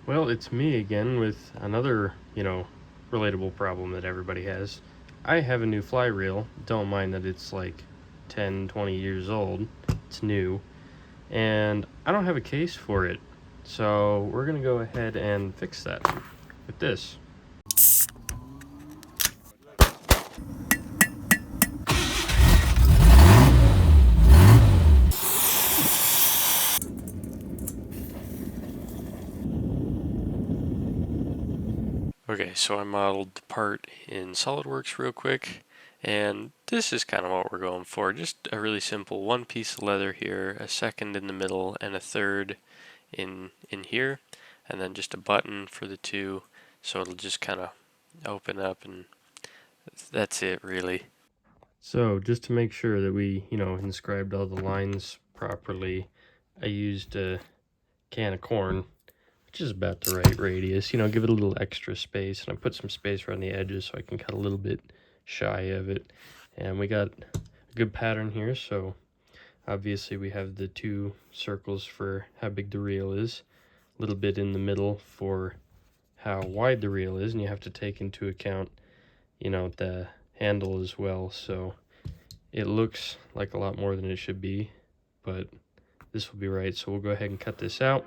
Well, it's me again with another, relatable problem that everybody has. I have a new fly reel. Don't mind that it's like 10, 20 years old. It's new. And I don't have a case for it. So we're going to go ahead and fix that with this. Okay, so I modeled the part in SolidWorks real quick, and this is kind of what we're going for. Just a really simple one piece of leather here, a second in the middle, and a third in here, and then just a button for the two, so it'll just kind of open up, and that's it really. So just to make sure that we, inscribed all the lines properly, I used a can of corn, which is about the right radius, give it a little extra space, and I put some space around the edges so I can cut a little bit shy of it. And we got a good pattern here, so obviously we have the two circles for how big the reel is, a little bit in the middle for how wide the reel is, and you have to take into account, the handle as well, so it looks like a lot more than it should be, but this will be right. So we'll go ahead and cut this out.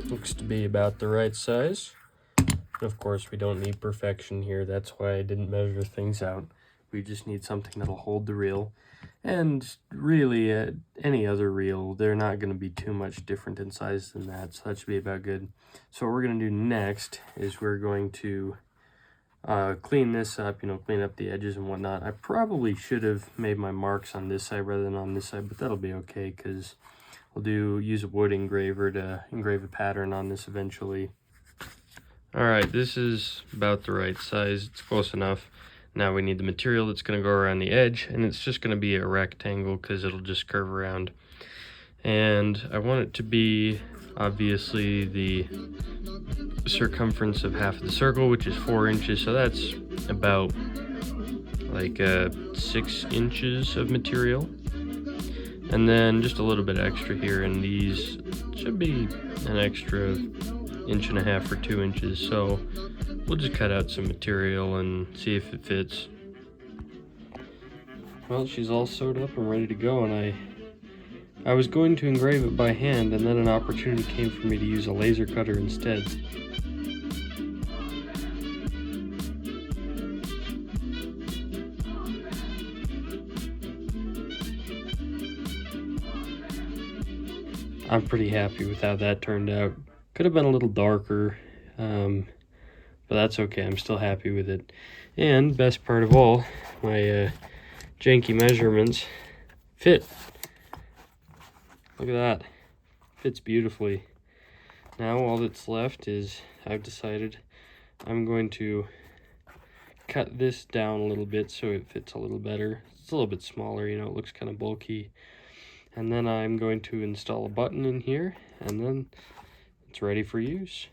Looks to be about the right size. Of course, we don't need perfection here. That's why I didn't measure things out. We just need something that'll hold the reel. And really, any other reel, they're not going to be too much different in size than that. So that should be about good. So what we're going to do next is we're going to clean this up, clean up the edges and whatnot. I probably should have made my marks on this side rather than on this side, but that'll be okay because we'll use a wood engraver to engrave a pattern on this eventually. Alright, this is about the right size. It's close enough. Now we need the material that's going to go around the edge, and it's just going to be a rectangle because it'll just curve around. And I want it to be obviously the circumference of half of the circle, which is 4 inches, so that's about like 6 inches of material. And then just a little bit extra here, and these should be an extra 1.5 or 2 inches, so we'll just cut out some material and see if it fits. Well, she's all sewed up and ready to go, and I was going to engrave it by hand, and then an opportunity came for me to use a laser cutter instead. I'm pretty happy with how that turned out. Could have been a little darker, but that's okay. I'm still happy with it. And best part of all, my janky measurements fit. Look at that. Fits beautifully. Now all that's left is I've decided I'm going to cut this down a little bit so it fits a little better. It's a little bit smaller, it looks kind of bulky. And then I'm going to install a button in here, and then it's ready for use.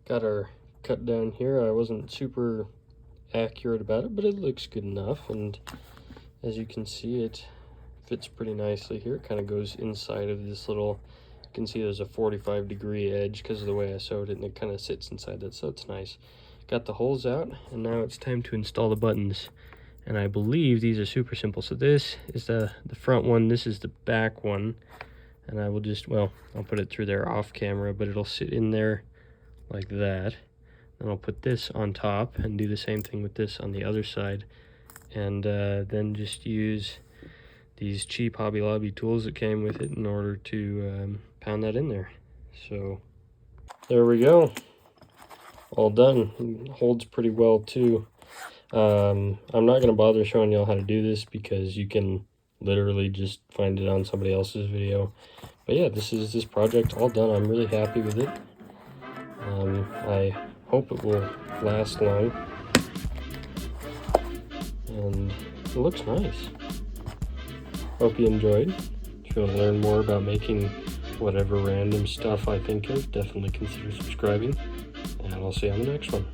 Got our cut down here. I wasn't super accurate about it, but it looks good enough, and as you can see, it fits pretty nicely here. It kind of goes inside of this little, you can see there's a 45-degree edge because of the way I sewed it, and it kind of sits inside that, so it's nice. Got the holes out, and now it's time to install the buttons. And I believe these are super simple. So this is the front one, this is the back one. And I will just, I'll put it through there off camera, but it'll sit in there like that. Then I'll put this on top and do the same thing with this on the other side. And then just use these cheap Hobby Lobby tools that came with it in order to pound that in there. So there we go. All done. It holds pretty well too. I'm not going to bother showing y'all how to do this because you can literally just find it on somebody else's video. But yeah, this is this project all done. I'm really happy with it. I hope it will last long, and it looks nice. Hope you enjoyed. If you want to learn more about making whatever random stuff I think of, definitely consider subscribing, and I'll see you on the next one.